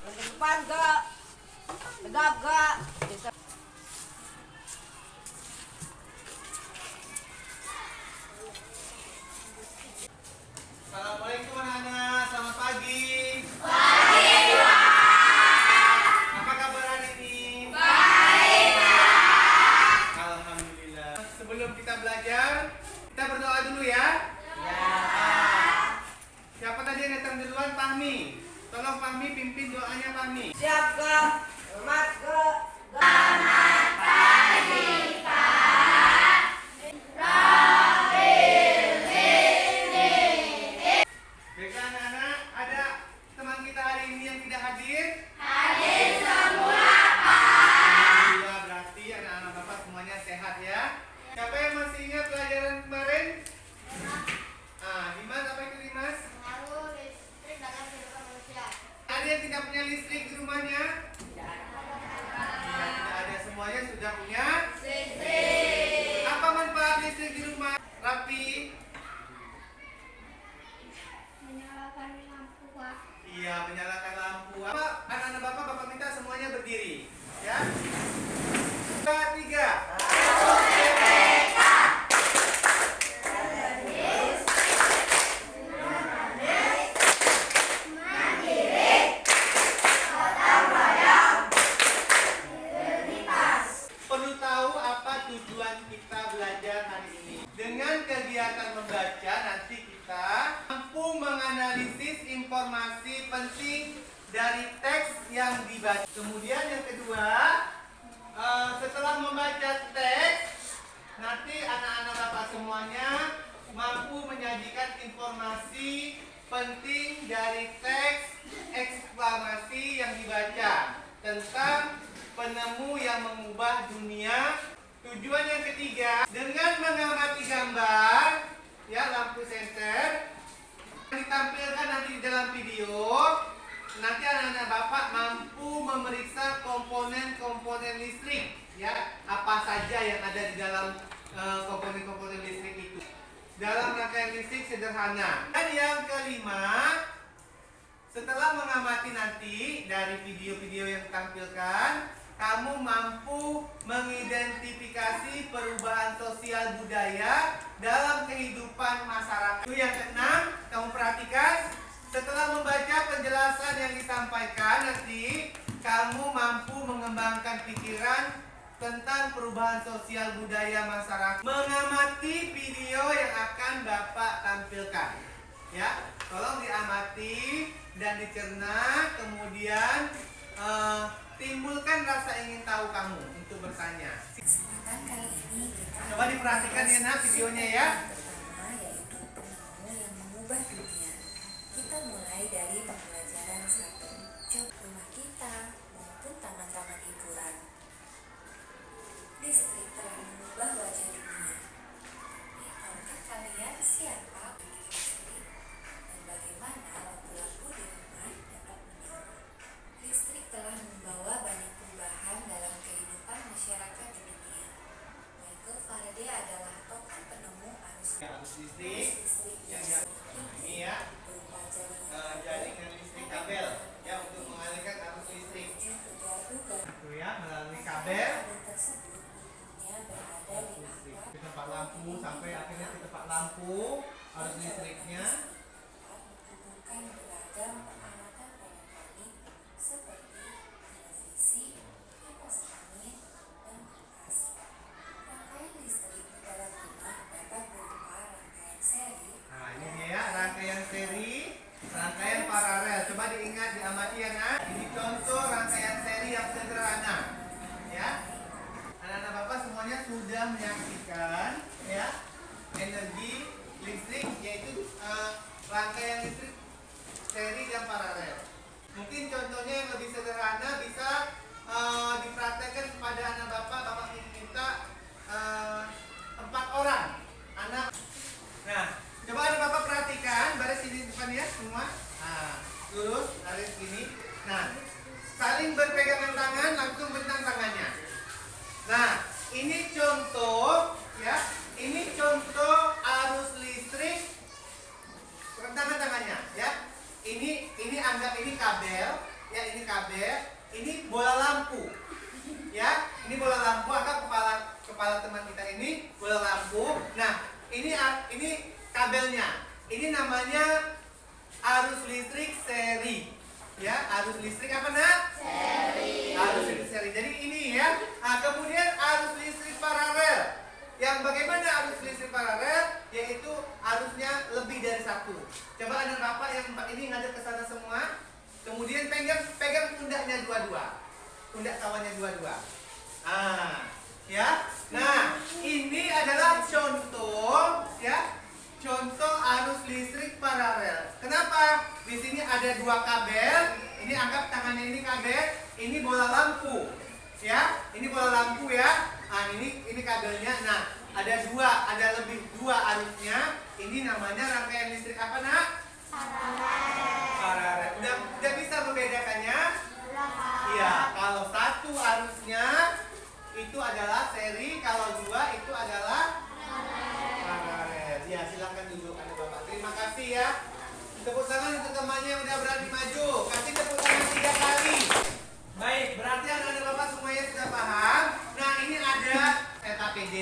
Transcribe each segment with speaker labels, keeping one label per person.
Speaker 1: Depan gak? Tegap gak?
Speaker 2: Assalamualaikum anak-anak, selamat pagi.
Speaker 3: Pagi, Pak.
Speaker 2: Apa kabar hari ini?
Speaker 3: Baik, Pak.
Speaker 2: Alhamdulillah. Sebelum kita belajar, kita berdoa dulu ya.
Speaker 1: Ya.
Speaker 2: Siapa tadi yang datang duluan? Fahmi. Tolong Fahmi pimpin doanya Fahmi.
Speaker 1: Siap gak? Selamat gak?
Speaker 3: Selamat pagi, Pak.
Speaker 2: Baiklah anak-anak, ada teman kita hari ini yang tidak hadir?
Speaker 3: Hadir semua, Pak.
Speaker 2: Alhamdulillah, berarti anak-anak Bapak semuanya sehat ya. Siapa yang masih ingat pelajaran kemarin? Dimas, apa itu Dimas?
Speaker 3: Pengaruh listrik dalam kehidupan manusia.
Speaker 2: Ada yang tidak punya listrik di rumahnya?
Speaker 1: Ya.
Speaker 2: Iya, tidak ada, semuanya sudah punya.
Speaker 3: Listrik.
Speaker 2: Apa manfaat listrik di rumah? Rapi?
Speaker 3: Menyalakan lampu, Pak.
Speaker 2: Iya, menyalakan lampu. Apa anak-anak Bapak minta semuanya berdiri, ya? 2, 3. Perlu tahu apa tujuan kita belajar hari ini. Dengan kegiatan membaca, nanti kita mampu menganalisis informasi penting dari teks yang dibaca. Kemudian yang kedua, setelah membaca teks, nanti anak-anak Bapak semuanya mampu menyajikan informasi penting dari teks eksklamasi yang dibaca tentang penemu yang mengubah dunia. Tujuan yang ketiga, dengan mengamati gambar, ya, lampu senter ditampilkan nanti di dalam video, nanti anak-anak Bapak mampu memeriksa komponen-komponen listrik, ya, apa saja yang ada di dalam komponen-komponen listrik itu dalam rangkaian listrik sederhana. Dan yang kelima, setelah mengamati nanti dari video-video yang ditampilkan, kamu mampu mengidentifikasi perubahan sosial budaya dalam kehidupan masyarakat. Itu yang keenam, kamu perhatikan. Setelah membaca penjelasan yang disampaikan, nanti kamu mampu mengembangkan pikiran tentang perubahan sosial budaya masyarakat. Mengamati video yang akan Bapak tampilkan. Ya, tolong diamati dan dicerna, kemudian timbulkan rasa ingin tahu kamu untuk bertanya.
Speaker 4: Kesempatan kali ini kita
Speaker 2: Coba diperhatikan ya nak videonya ya.
Speaker 4: pertama yaitu penemu yang mengubah dunia. Kita mulai dari pembelajaran 1. Coba rumah kita maupun taman-taman hiburan. Listrik telah mengubah wajah dunia. Tapi tahukah kalian siapa pemilik listrik dan bagaimana lampu-lampu di rumah dapat menyala? Listrik telah membawa banyak perubahan dalam kehidupan masyarakat di dunia. Michael Faraday adalah tokoh penemu arus
Speaker 2: Arus listrik yang ini ya,
Speaker 4: berupa
Speaker 2: jaringan listrik kabel ya, untuk mengalirkan arus listrik. Itu ya, melalui kabel
Speaker 4: tersebut umumnya berada di
Speaker 2: listrik
Speaker 4: atap
Speaker 2: ke tempat lampu sampai akhirnya ke tempat lampu arus listriknya.
Speaker 4: menghubungkan beragam peralatan elektronik seperti televisi, kipas angin, dan kulkas. Rangkaian listrik di dalam rumah dapat berupa rangkaian seri,
Speaker 2: Nah ini dia ya, rangkaian seri, rangkaian paralel. Coba diingat, diamati ya nak. Ini contoh rangkaian seri yang sederhana, ya. Anak-anak Bapak semuanya sudah menyaksikan, ya, energi listrik, yaitu rangkaian listrik seri dan paralel. Mungkin contohnya yang lebih sederhana bisa dipraktekkan kepada anak Bapak. Bapak minta 4 orang anak. Nah, coba anak Bapak perhatikan, baris ini depan ya semua. Nah, lurus, baris ini. Nah, saling berpegangan tangan, langsung bentang tangannya. Nah, ini contoh, ya, ini contoh arus listrik. Tangan tangannya, ya. Ini anggap ini kabel, ya ini kabel, ini bola lampu. Ya, ini bola lampu, anggap kepala teman kita ini bola lampu. Nah, ini kabelnya. Ini namanya arus listrik seri. Ya, arus listrik apa nak? Seri. Arus listrik seri. Jadi ini ya. Nah, kemudian arus listrik paralel. Yang bagaimana arus listrik paralel? Yaitu arusnya lebih dari satu. Coba anak bapak yang empat ini ngadep ke sana semua. Kemudian pegang pundaknya dua-dua. Pundak kawannya dua-dua. Ya. Nah, ini adalah contoh ya. Contoh arus listrik paralel. Kenapa? Di sini ada dua kabel. Ini anggap tangannya ini kabel, ini bola lampu. Ya, ini bola lampu ya. Nah, ini kabelnya. Nah, ada lebih dua arusnya. Ini namanya rangkaian listrik apa, nak? Paralel. Udah bisa membedakannya? Iya, kalau satu arusnya itu adalah seri, kalau dua itu adalah paralel. Ya, silakan duduk anak bapak. Terima kasih ya. Tepuk tangan untuk temannya yang udah berani maju. Kasih tepuk tangan 3 kali. Baik, berarti anak-anak bapak semuanya sudah paham. Nah, ini ada KPD.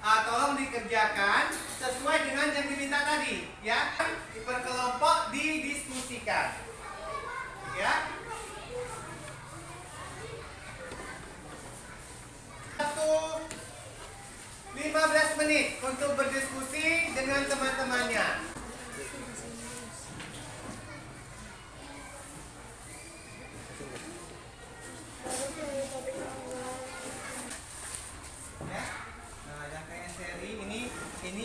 Speaker 2: Tolong dikerjakan sesuai dengan yang diminta tadi, ya. Diperkelompok, didiskusikan. Ya. 15 menit untuk berdiskusi dengan teman-temannya. Ya. Nah, rangkaian seri ini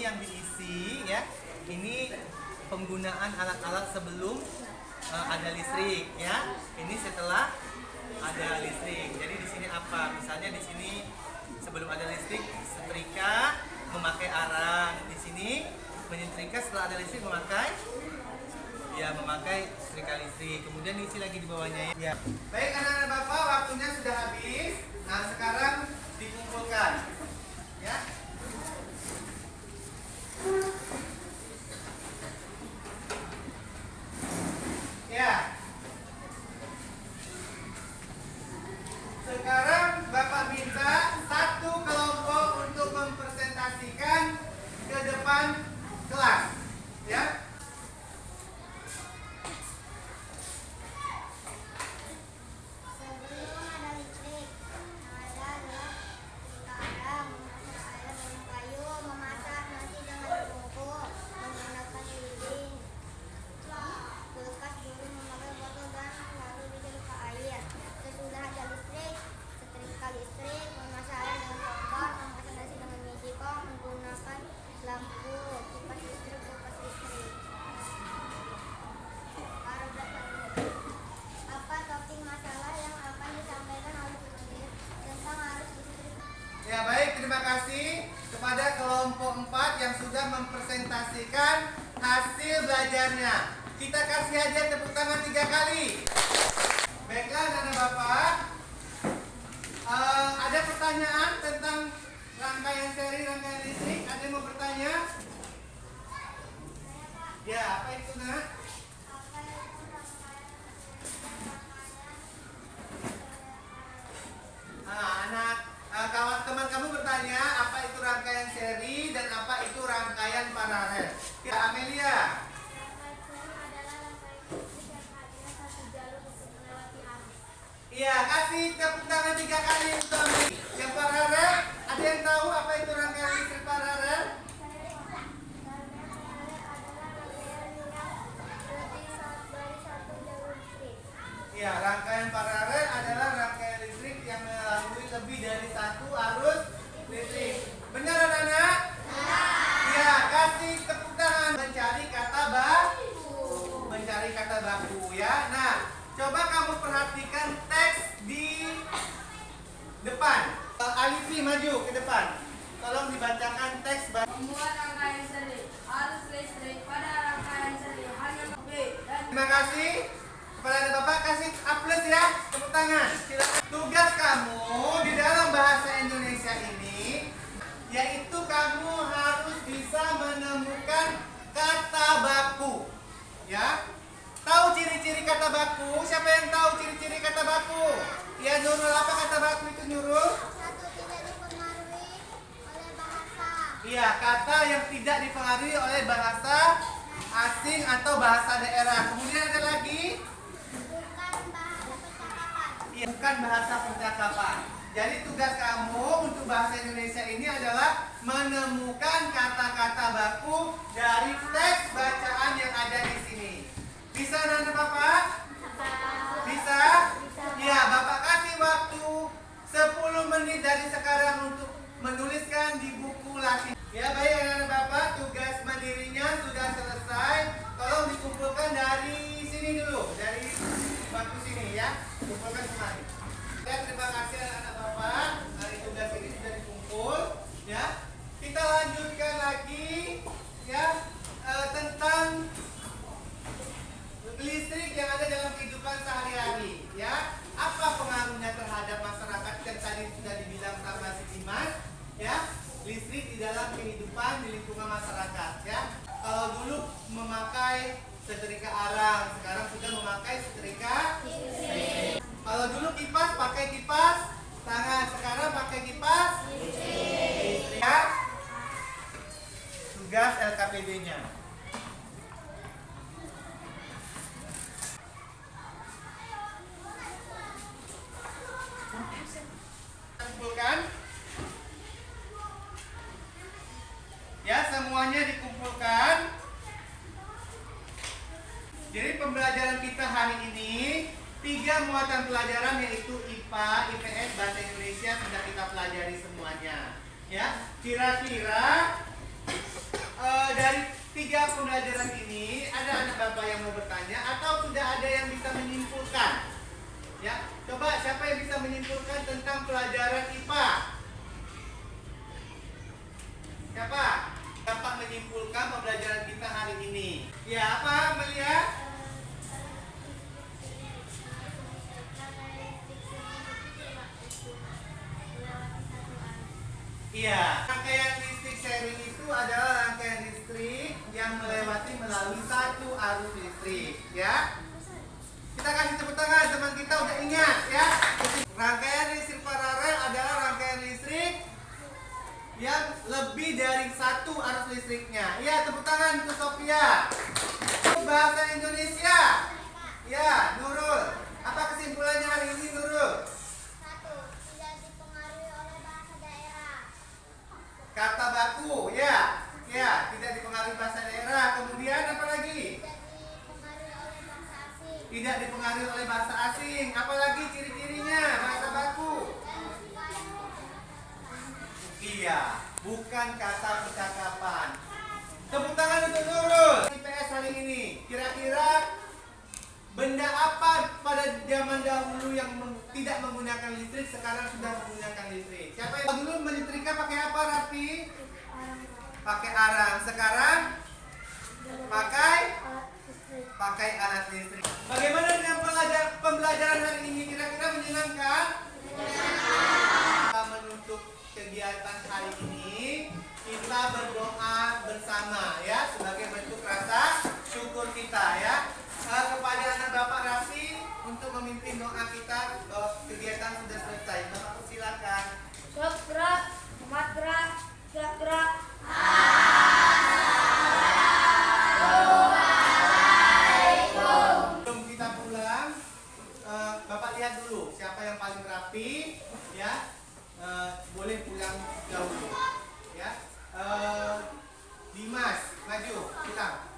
Speaker 2: yang diisi ya. Ini penggunaan alat-alat sebelum ada listrik ya. Ini setelah ada listrik. Jadi di sini apa? Misalnya di sini sebelum ada listrik setrika memakai arang. Di sini menyetrika setelah ada listrik memakai setrika listrik. Kemudian diisi lagi di bawahnya ya. Baik anak-anak bapak, waktunya sudah habis. Nah, sekarang dikumpulkan. Ya. Ya. Sekarang Bapak minta satu kelompok untuk mempresentasikan ke depan kelas. Ya.
Speaker 3: Sebelum ada listrik, ada adalah sekarang memasak air dengan kayu, memasak nasi dengan tungku, menggunakan lilin. Kulkas dulu memakai botol dan lalu dicelup air. Sesudah ada listrik, setrika listrik, memasak air dengan kompor, memasak nasi dengan magicom, menggunakan lampu, kipas listrik, kulkas listrik. Paragraf lanjut. Apa topik masalah yang akan disampaikan oleh penulis tentang arus listrik?
Speaker 2: Ya baik, terima kasih kepada kelompok 4 yang sudah mempresentasikan hasil belajarnya. Kita kasih aja tepuk tangan 3 kali. Baiklah anak bapak, ada pertanyaan tentang rangkaian seri, rangkaian listrik? Ada yang mau bertanya? Ya, apa itu nak?
Speaker 3: Apa itu rangkaian
Speaker 2: Kawan teman kamu bertanya apa itu rangkaian seri dan apa itu rangkaian paralel. Ya, Amelia.
Speaker 3: rangkaian adalah rangkaian listrik yang hanya satu jalur untuk melewati arus.
Speaker 2: Iya, kasih tepuk tangan 3 kali untuk Amelia. Yang paralel, ada yang tahu apa itu rangkaian listrik paralel? Ya, rangkaian paralel adalah rangkaian listrik yang melalui lebih dari satu arus listrik. Benar anak-anak? Ya, kasih tepuk tangan. Mencari kata baku. Mencari kata baku ya. Nah, coba kamu perhatikan teks di depan. Alifi maju ke depan. Tolong dibacakan teks baku.
Speaker 1: Membuat rangkaian seri arus listrik pada rangkaian seri hanya B dan
Speaker 2: Terima kasih. Kepada anak bapak kasih A+ ya, tepuk tangan. Silakan. Tugas kamu di dalam bahasa Indonesia ini yaitu kamu harus bisa menemukan kata baku. Ya. Tahu ciri-ciri ciri-ciri kata baku. Siapa yang tahu ciri-ciri kata baku? Ya Nurul, apa kata baku itu Nurul?
Speaker 3: Satu, tidak dipengaruhi oleh bahasa.
Speaker 2: Iya, kata yang tidak dipengaruhi oleh bahasa asing atau bahasa daerah. Kemudian ada lagi?
Speaker 3: Bukan bahasa percakapan.
Speaker 2: Iya, bukan bahasa percakapan. Jadi tugas kamu untuk bahasa Indonesia ini adalah menemukan kata-kata baku dari teks bacaan yang ada di sini. Bisa Nana Bapak? Bisa? Ya, Bapak kasih waktu 10 menit dari sekarang untuk menuliskan di buku latih. Ya, baik anak-anak Bapak, tugas mandirinya sudah selesai. Tolong dikumpulkan dari sini dulu, dari bangku sini ya. Kumpulkan kemari. Ya, terima kasih anak-anak Bapak. Dari tugas ini sudah dikumpul, ya. Kita lanjutkan lagi ya tentang listrik yang ada dalam kehidupan sehari-hari, ya. Apa pengaruhnya terhadap masyarakat yang tadi sudah dibilang sama si Dimas, ya. Listrik di dalam kehidupan di lingkungan masyarakat, ya. Kalau dulu memakai setrika arang, sekarang sudah memakai setrika listrik. Kalau dulu kipas pakai kipas tangan, sekarang pakai kipas listrik. Ya. Tugas LKPD-nya. Kumpulkan. Ya, semuanya dikumpulkan. Jadi pembelajaran kita hari ini 3 muatan pelajaran yaitu IPA, IPS, Bahasa Indonesia sudah kita pelajari semuanya. Ya, kira-kira dari 3 pembelajaran ini ada anak bapak yang mau bertanya atau sudah ada yang bisa menyimpulkan? Ya, coba siapa yang bisa menyimpulkan tentang pelajaran IPA? Siapa? Dapat menyimpulkan pembelajaran kita hari ini. Ya, apa melihat? Iya, rangkaian listrik sharing itu adalah rangkaian listrik yang melalui satu arus listrik, ya. Kita kasih tepuk tangan, teman kita udah ingat, ya. Rangkaian listrik paralel adalah rangkaian listrik yang lebih dari satu arus listriknya. Ya, tepuk tangan untuk Sophia. Bahasa Indonesia. Ya, Nurul. Apa kesimpulannya hari ini, Nurul?
Speaker 3: Satu, tidak dipengaruhi oleh bahasa daerah.
Speaker 2: Kata baku, ya. Ya, tidak dipengaruhi bahasa daerah. Kemudian apa lagi?
Speaker 3: Tidak dipengaruhi oleh bahasa asing.
Speaker 2: Tidak dipengaruhi oleh bahasa asing. Apalagi ciri-cirinya bahasa baku? Iya, bukan kata percakapan. Tepuk tangan untuk Nurul. IPS hari ini, kira-kira benda apa pada zaman dahulu yang tidak menggunakan listrik sekarang sudah menggunakan listrik? Siapa yang dulu menyetrika pakai apa, Rafi? Pakai arang. Sekarang pakai alat listrik. Bagaimana dengan pembelajaran hari ini? Kira-kira menyenangkan? Kita menutup kegiatan hari ini, kita berdoa bersama ya sebagai bentuk rasa syukur kita ya. Kepada anak Bapak Rafi untuk memimpin doa kita bahwa kegiatan sudah selesai. Bapak silakan.
Speaker 1: Gerak, gerak, gerak.
Speaker 2: Sebelum kita pulang, Bapak lihat dulu siapa yang paling rapi, ya. Boleh pulang dahulu, ya. Dimas, maju, pulang.